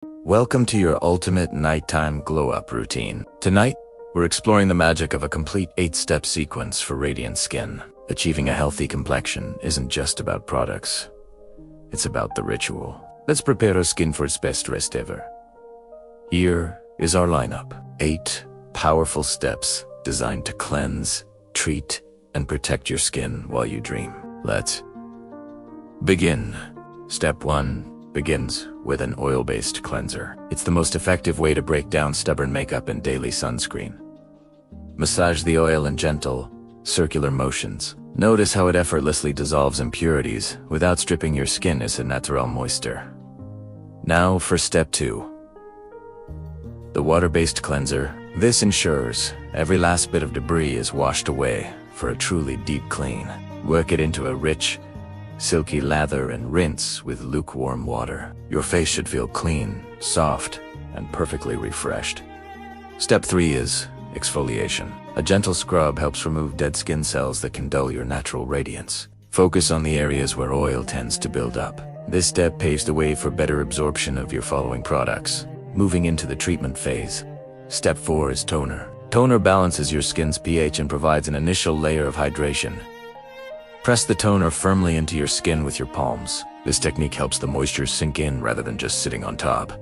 Welcome to your ultimate nighttime glow-up routine. Tonight, we're exploring the magic of a complete 8-step sequence for radiant skin. Achieving a healthy complexion isn't just about products. It's about the ritual. Let's prepare our skin for its best rest ever. Here is our lineup. 8 powerful steps designed to cleanse, treat, and protect your skin while you dream. Let's begin. Step 1 begins with an oil-based cleanser. It's the most effective way to break down stubborn makeup and daily sunscreen. Massage the oil in gentle, circular motions. Notice how it effortlessly dissolves impurities without stripping your skin as a natural moisture. Now for step 2. The water-based cleanser. This ensures every last bit of debris is washed away for a truly deep clean. Work it into a rich, silky lather and rinse with lukewarm water. Your face should feel clean, soft, and perfectly refreshed. Step 3 is exfoliation. A gentle scrub helps remove dead skin cells that can dull your natural radiance. Focus on the areas where oil tends to build up. This step paves the way for better absorption of your following products. Moving into the treatment phase. Step 4 is toner. Toner balances your skin's pH and provides an initial layer of hydration. Press the toner firmly into your skin with your palms. This technique helps the moisture sink in rather than just sitting on top.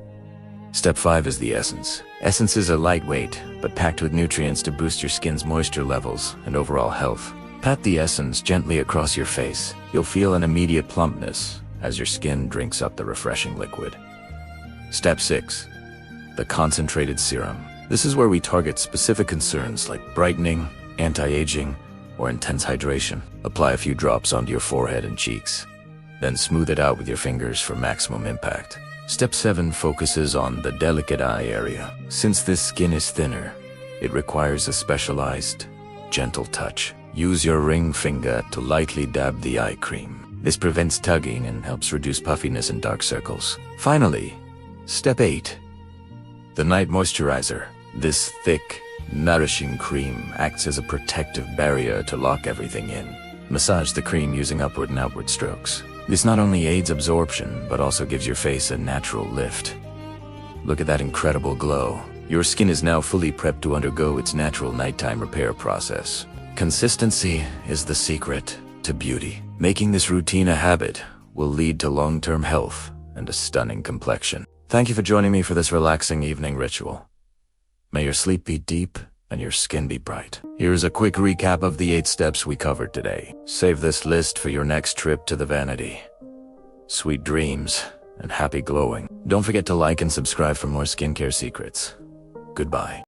Step 5 is the essence. Essences are lightweight, but packed with nutrients to boost your skin's moisture levels and overall health. Pat the essence gently across your face. You'll feel an immediate plumpness as your skin drinks up the refreshing liquid. Step 6. The concentrated serum. This is where we target specific concerns like brightening, anti-aging, or intense hydration. Apply a few drops onto your forehead and cheeks. Then smooth it out with your fingers for maximum impact. Step 7 focuses on the delicate eye area. Since this skin is thinner, it requires a specialized, gentle touch. Use your ring finger to lightly dab the eye cream. This prevents tugging and helps reduce puffiness and dark circles. Finally, Step 8. The night moisturizer. This thick, nourishing cream acts as a protective barrier to lock everything in. Massage the cream using upward and outward strokes. This not only aids absorption, but also gives your face a natural lift. Look at that incredible glow. Your skin is now fully prepped to undergo its natural nighttime repair process. Consistency is the secret to beauty. Making this routine a habit will lead to long-term health and a stunning complexion. Thank you for joining me for this relaxing evening ritual. May your sleep be deep and your skin be bright. Here's a quick recap of the 8 steps we covered today. Save this list for your next trip to the vanity. Sweet dreams and happy glowing. Don't forget to like and subscribe for more skincare secrets. Goodbye.